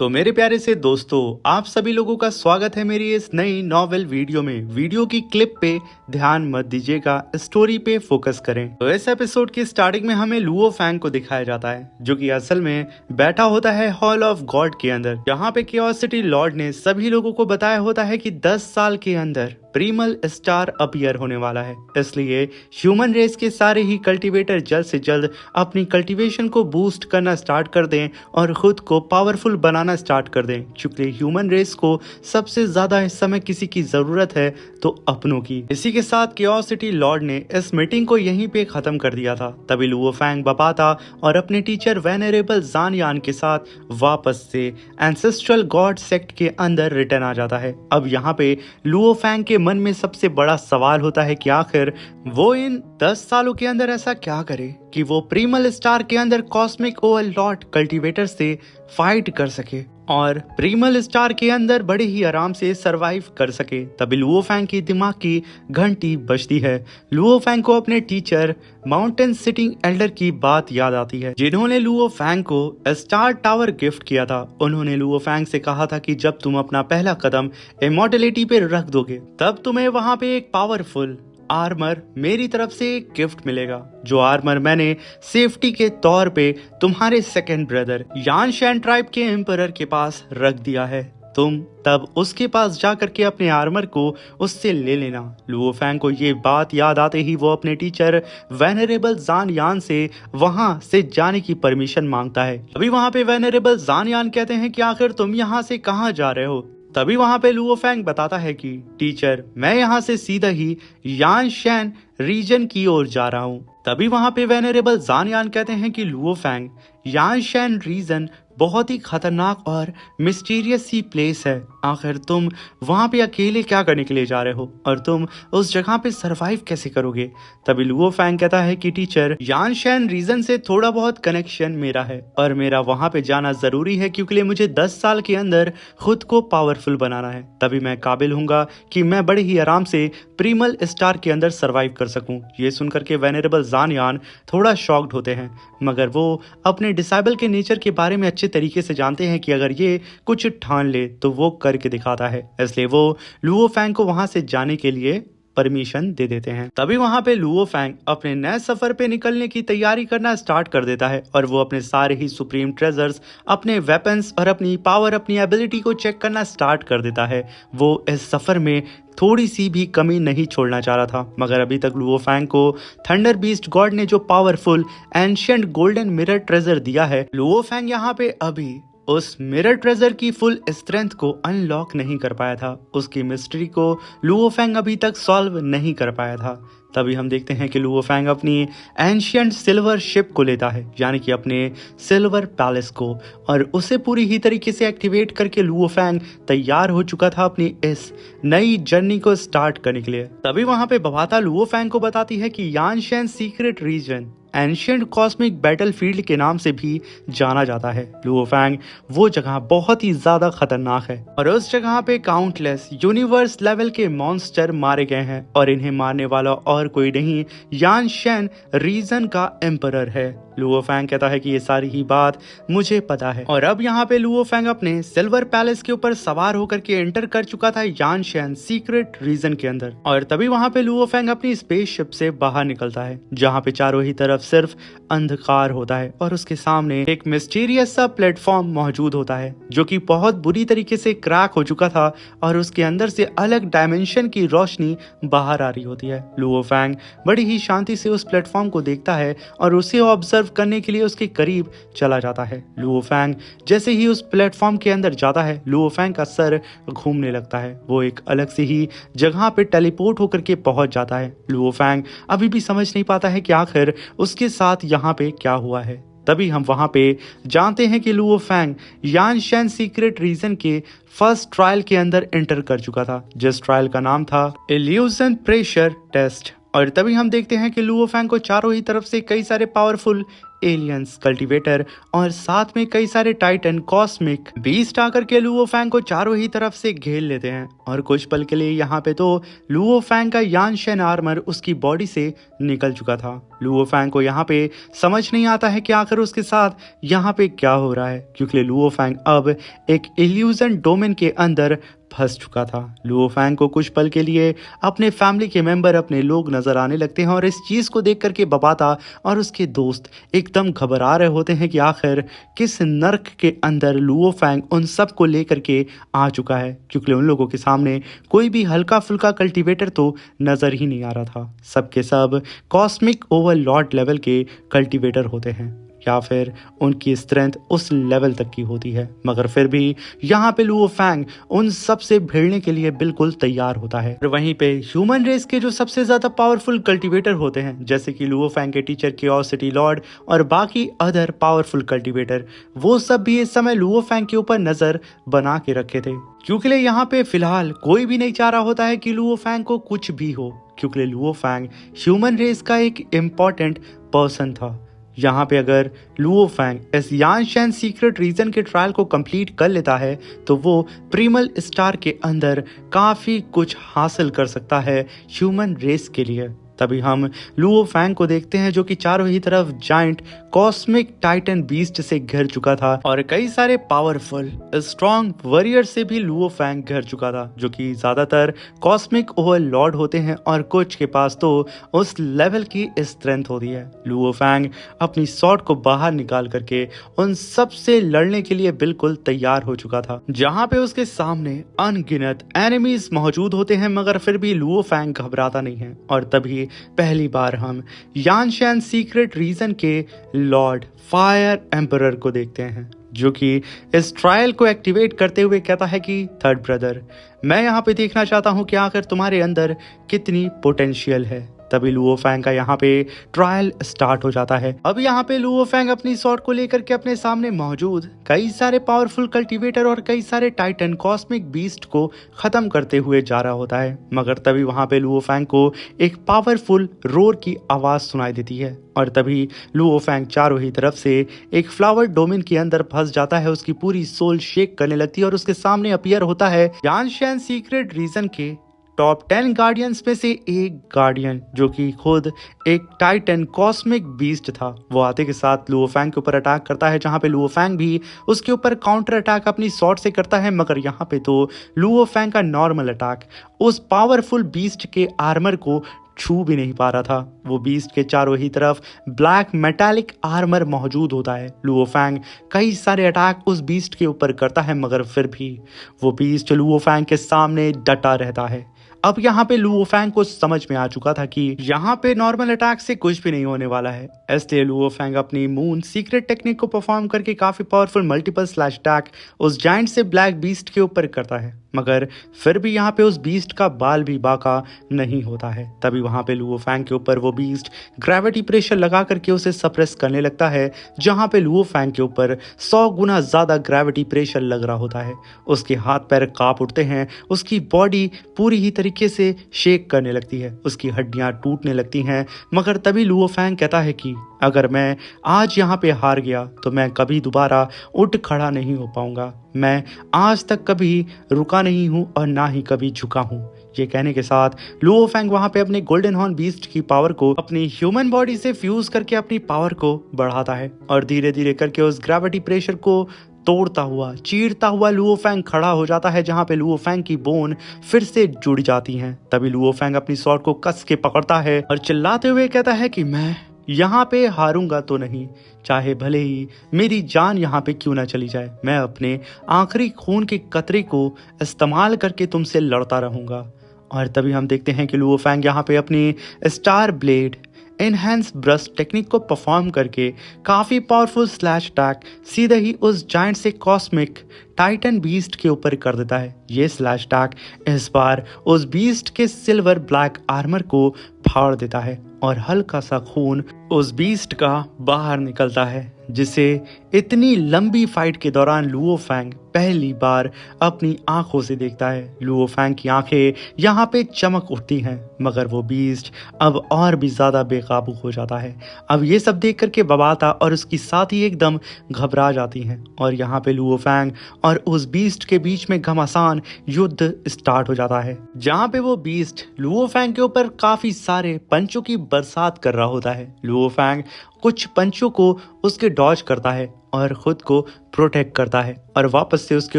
तो मेरे प्यारे से दोस्तों, आप सभी लोगों का स्वागत है मेरी इस नई नॉवेल वीडियो में। वीडियो की क्लिप पे ध्यान मत दीजिएगा, स्टोरी पे फोकस करें। तो इस एपिसोड की स्टार्टिंग में हमें लुओ फैंग को दिखाया जाता है, जो कि असल में बैठा होता है हॉल ऑफ गॉड के अंदर, जहाँ पे क्यूरियोसिटी लॉर्ड ने सभी लोगों को बताया होता है कि 10 साल के अंदर प्रीमल स्टार अपीयर होने वाला है। इसलिए ह्यूमन रेस के सारे ही कल्टीवेटर जल्द से जल्द अपनी कल्टीवेशन को बूस्ट करना स्टार्ट कर दें और खुद को पावरफुल बनाना स्टार्ट कर दें, क्योंकि ह्यूमन रेस को सबसे ज्यादा इस समय किसी की जरूरत है तो अपनों की। इसी के साथ क्यूरियोसिटी लॉर्ड ने इस मीटिंग को यहीं पे खत्म कर दिया था। तभी लुओ फैंग बपाता और अपने टीचर वेनरेबल जान यान के साथ वापस से एंसेस्ट्रल गॉड सेक्ट के अंदर रिटर्न आ जाता है। अब यहाँ पे लुओ फैंग के मन में सबसे बड़ा सवाल होता है कि आखिर वो इन 10 सालों के अंदर ऐसा क्या करे कि वो प्रीमल स्टार के अंदर कॉस्मिक ओवरलॉर्ड कल्टीवेटर से फाइट कर सके और प्रीमल स्टार के अंदर बड़े ही आराम से सरवाइव कर सके। तभी लुओ फैंग की दिमाग की घंटी बजती है। लुओ फैंग को अपने टीचर माउंटेन सिटिंग एल्डर की बात याद आती है, जिन्होंने लुओ फैंग को स्टार टावर गिफ्ट किया था। उन्होंने लुओ फैंग से कहा था कि जब तुम अपना पहला कदम इमॉर्टलिटी पे रख दोगे तब तुम्हें वहां पे एक पावरफुल आर्मर मेरी तरफ से एक गिफ्ट मिलेगा, जो आर्मर मैंने सेफ्टी के तौर पे तुम्हारे सेकंड ब्रदर यान शैन ट्राइब के एम्परर के पास रख दिया है। तुम तब उसके पास जाकर के अपने आर्मर को उससे ले लेना। लुओ फैंग को ये बात याद आते ही वो अपने टीचर वेनरेबल जान यान से वहां से जाने की परमिशन मांगता है। अभी वहां पे वेनरेबल जान यान कहते हैं कि आखिर तुम यहाँ से कहाँ जा रहे हो। तभी वहां पे लुओ फैंग बताता है कि टीचर, मैं यहाँ से सीधा ही यान शैन रीजन की ओर जा रहा हूँ। तभी वहां पे वेनरेबल जान यान कहते हैं कि लुओ फैंग, यान शैन रीजन बहुत ही खतरनाक और मिस्टीरियस सी प्लेस है। आखिर तुम वहां पे अकेले क्या करने के लिए जा रहे हो और तुम उस जगह पे सरवाइव कैसे करोगे। तभी लुओ फैंग कहता है कि टीचर, यान शैन रीजन से थोड़ा बहुत कनेक्शन मेरा है और मेरा वहां पे जाना जरूरी है, क्योंकि मुझे 10 साल के अंदर खुद को पावरफुल बनाना है। तभी मैं काबिल हूँगा कि मैं बड़े ही आराम से प्रीमल स्टार के अंदर सरवाइव कर सकूं। ये सुनकर के वेनरेबल जान यान थोड़ा शॉक्ड होते हैं, मगर वो अपने डिसेबल के नेचर के बारे में अच्छे तरीके से जानते हैं कि अगर ये कुछ ठान ले तो वो करके दिखाता है। इसलिए वो लुओ फैंग को वहां से जाने के लिए परमिशन दे देते हैं। तभी वहां पे लुओ फैंग अपने नए सफर पे निकलने की तैयारी करना स्टार्ट कर देता है और वो अपने सारे ही सुप्रीम ट्रेजर्स, अपने वेपन्स और अपनी पावर, अपनी एबिलिटी को चेक करना स्टार्ट कर देता है। वो इस सफर में थोड़ी सी भी कमी नहीं छोड़ना चाह रहा था, मगर अभी तक लुओ फैंग को थंडर बीस्ट गॉड ने जो powerful ancient golden mirror treasure दिया है, लुओ फैंग यहाँ पे अभी उस मिरर ट्रेजर की फुल स्ट्रेंथ को अनलॉक नहीं कर पाया था। उसकी मिस्ट्री को लुओ फैंग अभी तक सॉल्व नहीं कर पाया था। तभी हम देखते हैं कि लुओ फैंग अपनी एंशिएंट सिल्वर शिप को लेता है, यानी कि अपने सिल्वर पैलेस को, और उसे पूरी ही तरीके से एक्टिवेट करके लुओ फैंग तैयार हो चुका था अपनी इस नई जर्नी को स्टार्ट करने के लिए। तभी वहां पे बवाता लुओ फैंग को बताती है कि यान शैन secret region ancient cosmic battlefield के नाम से भी जाना जाता है। लुओ फैंग वो जगह बहुत ही ज्यादा खतरनाक है और उस जगह पे काउंटलेस यूनिवर्स लेवल के मॉन्स्टर मारे गए हैं और इन्हें मारने वाला और कोई नहीं, यान शैन रीजन का एम्परर है। लुओ फैंग कहता है कि ये सारी ही बात मुझे पता है। और अब यहाँ पे लुओ फैंग अपने सिल्वर पैलेस के ऊपर सवार होकर के एंटर कर चुका था यान शैन सीक्रेट रीजन के अंदर। और तभी वहां पे लुओ फैंग अपनी स्पेसशिप से बाहर निकलता है, जहाँ पे चारों ही तरफ सिर्फ अंधकार होता है और उसके सामने एक मिस्टीरियस सा प्लेटफॉर्म मौजूद होता है, जो कि बहुत बुरी तरीके से क्रैक हो चुका था और उसके अंदर से अलग डायमेंशन की रोशनी बाहर आ रही होती है। लुओ फैंग बड़ी ही शांति से उस प्लेटफॉर्म को देखता है और उसे ऑब्जर्व करने के लिए उसके करीब चला जाता है। लुओ फैंग जैसे ही उस प्लेटफॉर्म के अंदर जाता है, लुओ फैंग का सर घूमने लगता है। वो एक अलग से ही जगह पे टेलीपोर्ट होकर के पहुंच जाता है। लुओ फैंग अभी भी समझ नहीं पाता है कि आखिर उसके साथ यहाँ पे क्या हुआ है। तभी हम वहां पे जानते हैं कि लुओ फैंग यान शैन सीक्रेट रीजन के फर्स्ट ट्रायल के अंदर एंटर कर चुका था, जिस ट्रायल का नाम था इल्यूजन प्रेशर टेस्ट। और तभी हम देखते हैं कि लुओ फैंग को चारों ही तरफ से कई सारे पावरफुल एलियंस, कल्टीवेटर और साथ में कई सारे टाइटन कॉस्मिक बीस्ट आकर के लुओ फैंग को चारों ही तरफ से घेर लेते हैं। और कुछ पल के लिए यहाँ पे तो लुओ फैंग का यानशेन आर्मर उसकी बॉडी से निकल चुका था। लुओ फैंग को यहाँ पे समझ नहीं आता है कि आखिर उसके साथ यहाँ पे क्या हो रहा है, क्योंकि लुओ फैंग अब एक इल्यूजन डोमेन के अंदर फंस चुका था। लुओ फैंग को कुछ पल के लिए अपने फैमिली के मेंबर, अपने लोग नजर आने लगते हैं और इस चीज को देख करके बबाता और उसके दोस्त एकदम घबरा रहे होते हैं कि आखिर किस नर्क के अंदर लुओ फैंग उन सब को लेकर के आ चुका है, क्योंकि उन लोगों के सामने कोई भी हल्का फुल्का कल्टीवेटर तो नजर ही नहीं आ रहा था। सबके सब कॉस्मिक ओवरलॉर्ड लेवल के कल्टीवेटर होते हैं या फिर उनकी स्ट्रेंथ उस लेवल तक की होती है, मगर फिर भी यहाँ पे लुओ फैंग उन सब से भिड़ने के लिए बिल्कुल तैयार होता है। और वहीं पे ह्यूमन रेस के जो सबसे ज्यादा पावरफुल कल्टीवेटर होते हैं, जैसे कि लुओ फैंग के टीचर क्यूरियोसिटी लॉर्ड और बाकी अदर पावरफुल कल्टीवेटर, वो सब भी इस समय लुओ फैंग के ऊपर नजर बना के रखे थे, क्योंकि यहाँ पे फिलहाल कोई भी नहीं चाह रहा होता है कि लुओ फैंग को कुछ भी हो, क्योंकि लुओ फैंग ह्यूमन रेस का एक इम्पॉर्टेंट पर्सन था। यहाँ पे अगर लुओ फैंग इस यानशेन सीक्रेट रीजन के ट्रायल को कंप्लीट कर लेता है तो वो प्रिमल स्टार के अंदर काफी कुछ हासिल कर सकता है ह्यूमन रेस के लिए। तभी हम लुओ फैंग को देखते हैं जो कि चारों ही तरफ जाइंट कॉस्मिक टाइटन बीस्ट से घिर चुका था और कई सारे पावरफुल स्ट्रॉन्ग वॉरियर से भी लुओ फैंग घिर चुका था, जो कि ज्यादातर कॉस्मिक ओवरलॉर्ड होते हैं और कुछ के पास तो उस लेवल की स्ट्रेंथ होती है। लुओ फैंग अपनी स्वॉर्ड को बाहर निकाल करके उन सब से लड़ने के लिए बिल्कुल तैयार हो चुका था, जहां पे उसके सामने अनगिनत एनिमीज मौजूद होते हैं, मगर फिर भी लुओ फैंग घबराता नहीं है। और तभी पहली बार हम यानशेन सीक्रेट रीजन के लॉर्ड फायर एम्परर को देखते हैं, जो कि इस ट्रायल को एक्टिवेट करते हुए कहता है कि थर्ड ब्रदर, मैं यहाँ पे देखना चाहता हूँ कि आखिर तुम्हारे अंदर कितनी पोटेंशियल है। तभी लुओ फैंग का यहाँ पे ट्रायल स्टार्ट हो जाता है। अब यहाँ पे लुओ फैंग अपनी स्वॉर्ड को लेकर के अपने सामने मौजूद कई सारे पावरफुल कल्टीवेटर और कई सारे टाइटन कॉस्मिक बीस्ट को खत्म करते हुए जा रहा होता है, मगर तभी वहां पे लुओ फैंग को एक पावरफुल रोर की आवाज सुनाई देती है और तभी लुओ फैंग चारों ही तरफ से एक फ्लावर डोमेन के अंदर फंस जाता है। उसकी पूरी सोल शेक करने लगती है और उसके सामने अपीयर होता है यानशेन सीक्रेट रीजन के टॉप 10 गार्डियंस में से एक गार्डियन, जो कि खुद एक टाइटन कॉस्मिक बीस्ट था। वो आते के साथ लुओ फैंग के ऊपर अटैक करता है, जहां पे लुओ फैंग भी उसके ऊपर काउंटर अटैक अपनी स्वॉर्ड से करता है, मगर यहाँ पे तो लुओ फैंग का नॉर्मल अटैक उस पावरफुल बीस्ट के आर्मर को छू भी नहीं पा रहा था। वो बीस्ट के चारों ही तरफ ब्लैक मेटालिक आर्मर मौजूद होता है। लुओ फैंग कई सारे अटैक उस बीस्ट के ऊपर करता है, मगर फिर भी वो बीस्ट लुओ फैंग के सामने डटा रहता है। अब यहाँ पे लुओ फैंग को समझ में आ चुका था कि यहाँ पे नॉर्मल अटैक से कुछ भी नहीं होने वाला है, इसलिए लुओ फैंग अपनी मून सीक्रेट टेक्निक को परफॉर्म करके काफी पावरफुल मल्टीपल स्लैश अटैक उस जाइंट से ब्लैक बीस्ट के ऊपर करता है, मगर फिर भी यहाँ पे उस बीस्ट का बाल भी बाका नहीं होता है। तभी वहां पे लुओ फैंग के ऊपर वो बीस्ट ग्रेविटी प्रेशर लगा करके उसे सप्रेस करने लगता है, जहां पे लुओ फैंग के ऊपर 100 गुना ज्यादा ग्रेविटी प्रेशर लग रहा होता है। उसके हाथ पैर कांप उठते हैं, उसकी बॉडी पूरी ही तरीके से शेक करने लगती है, उसकी हड्डियां टूटने लगती हैं, मगर तभी लुओ फैंग कहता है कि अगर मैं आज यहाँ पे हार गया तो मैं कभी दोबारा उठ खड़ा नहीं हो पाऊंगा। मैं आज तक कभी रुका नहीं हूँ और ना ही कभी झुका हूँ। ये कहने के साथ लुओ फैंग वहां पे अपने गोल्डन हॉर्न बीस्ट की पावर को अपनी ह्यूमन बॉडी से फ्यूज करके अपनी पावर को बढ़ाता है और धीरे धीरे करके उस ग्रेविटी प्रेशर को तोड़ता हुआ, चीरता हुआ लुओ फैंग खड़ा हो जाता है, जहां पे लुओ फैंग की बोन फिर से जुड़ जाती हैं। तभी लुओ फैंग अपनी स्वॉर्ड को कस के पकड़ता है और चिल्लाते हुए कहता है कि मैं यहाँ पे हारूंगा तो नहीं, चाहे भले ही मेरी जान यहाँ पे क्यों ना चली जाए, मैं अपने आखिरी खून के कतरे को इस्तेमाल करके तुमसे लड़ता रहूंगा। और तभी हम देखते हैं कि लुओ फैंग यहाँ पे अपनी star blade enhance brush technique को परफॉर्म करके काफी पावरफुल स्लैश अटैक सीधे ही उस जाइंट से कॉस्मिक टाइटन बीस्ट के ऊपर कर देता है। ये स्लैश अटैक इस बार उस बीस्ट के सिल्वर ब्लैक आर्मर को फाड़ देता है और हल्का सा खून उस बीस्ट का बाहर निकलता है, जिसे इतनी लंबी फाइट के दौरान लुओ फैंग पहली बार अपनी आंखों से देखता है। लुओ फैंग की आंखें यहाँ पे चमक उठती हैं, मगर वो बीस्ट अब और भी ज्यादा बेकाबू हो जाता है। अब ये सब देख करके बबाता और उसकी साथी एकदम घबरा जाती हैं और यहाँ पे लुओ फैंग और उस बीस्ट के बीच में घमासान युद्ध स्टार्ट हो जाता है, जहाँ पे वो बीस्ट लुओ फैंग के ऊपर काफी सारे पंचों की बरसात कर रहा होता है। लुओ फैंग कुछ पंचों को उसके डॉज करता है और खुद को प्रोटेक्ट करता है और वापस से उसके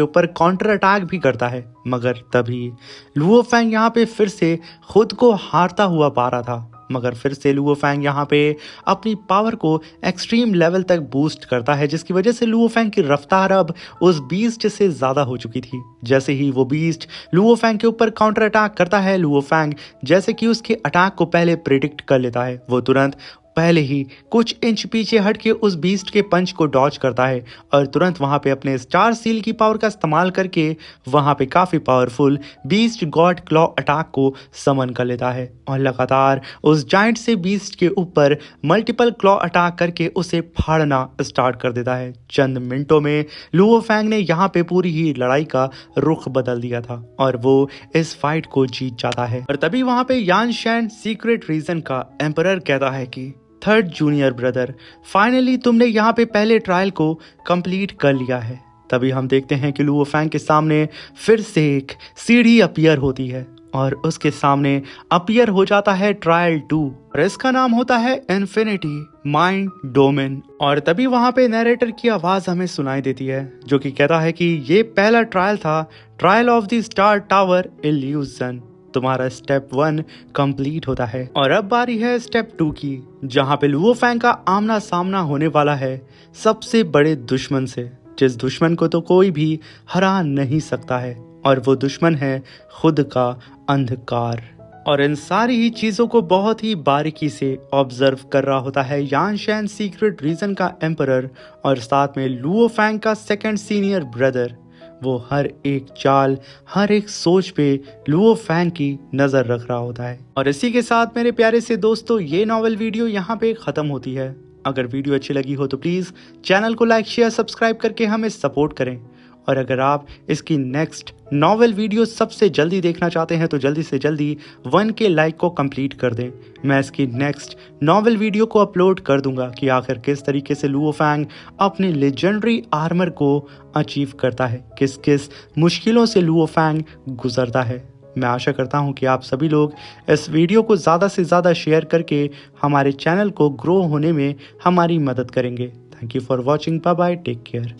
ऊपर काउंटर अटैक भी करता है, मगर तभी लुओ फैंग यहाँ पे फिर से खुद को हारता हुआ पा रहा था। मगर फिर से लुओ फैंग यहाँ पे अपनी पावर को एक्सट्रीम लेवल तक बूस्ट करता है, जिसकी वजह से लुओ फैंग की रफ्तार अब उस बीस्ट से ज्यादा हो चुकी थी। जैसे ही वो बीस्ट लुओ फैंग के ऊपर काउंटर अटैक करता है, लुओ फैंग जैसे कि उसके अटैक को पहले प्रिडिक्ट कर लेता है। वो तुरंत पहले ही कुछ इंच पीछे हट के उस बीस्ट के पंच को डॉज करता है और तुरंत वहां पे अपने स्टार सील की पावर का इस्तेमाल करके वहां पे काफी powerful beast god claw attack को समन कर लेता है और लगातार उस जाइंट से बीस्ट के ऊपर मल्टीपल क्लॉ अटैक करके उसे फाड़ना स्टार्ट कर देता है। चंद मिनटों में लुओ फैंग ने यहाँ पे पूरी ही लड़ाई का रुख बदल दिया था और वो इस फाइट को जीत जाता है। और तभी वहां पे यान शैन सीक्रेट रीजन का एम्परर कहता है कि थर्ड जूनियर ब्रदर, फाइनली तुमने यहाँ पे पहले ट्रायल को कंप्लीट कर लिया है। तभी हम देखते हैं कि लुओ फैंग के सामने फिर से एक सीढ़ी अपीयर होती है और उसके सामने अपीयर हो जाता है ट्रायल 2 और इसका नाम होता है इन्फिनिटी माइंड डोमेन। और तभी वहां पे नैरेटर की आवाज हमें सुनाई देती है, जो कि कहता है कि ये पहला ट्रायल था, trial of the star tower illusion. तुम्हारा स्टेप 1 कंप्लीट होता है और अब बारी है स्टेप 2 की, जहां पे लुओ फैंग का आमना सामना होने वाला है सबसे बड़े दुश्मन से, जिस दुश्मन को तो कोई भी हरा नहीं सकता है, और वो दुश्मन है खुद का अंधकार। और इन सारी ही चीजों को बहुत ही बारीकी से ऑब्जर्व कर रहा होता है यान शैन सीक्रेट रीजन का एम्परर और साथ में लुओ फैंग का सेकंड सीनियर ब्रदर। वो हर एक चाल, हर एक सोच पे लुओ फैंग की नजर रख रहा होता है। और इसी के साथ मेरे प्यारे से दोस्तों, ये नॉवेल वीडियो यहाँ पे खत्म होती है। अगर वीडियो अच्छी लगी हो तो प्लीज चैनल को लाइक शेयर सब्सक्राइब करके हमें सपोर्ट करें। और अगर आप इसकी नेक्स्ट नॉवेल वीडियो सबसे जल्दी देखना चाहते हैं तो जल्दी से जल्दी 1K लाइक को कंप्लीट कर दें। मैं इसकी नेक्स्ट नॉवेल वीडियो को अपलोड कर दूंगा कि आखिर किस तरीके से लुओ फैंग अपने लेजेंडरी आर्मर को अचीव करता है, किस किस मुश्किलों से लुओ फैंग गुजरता है। मैं आशा करता हूं कि आप सभी लोग इस वीडियो को ज़्यादा से ज़्यादा शेयर करके हमारे चैनल को ग्रो होने में हमारी मदद करेंगे। Thank you for watching. Bye bye, take care.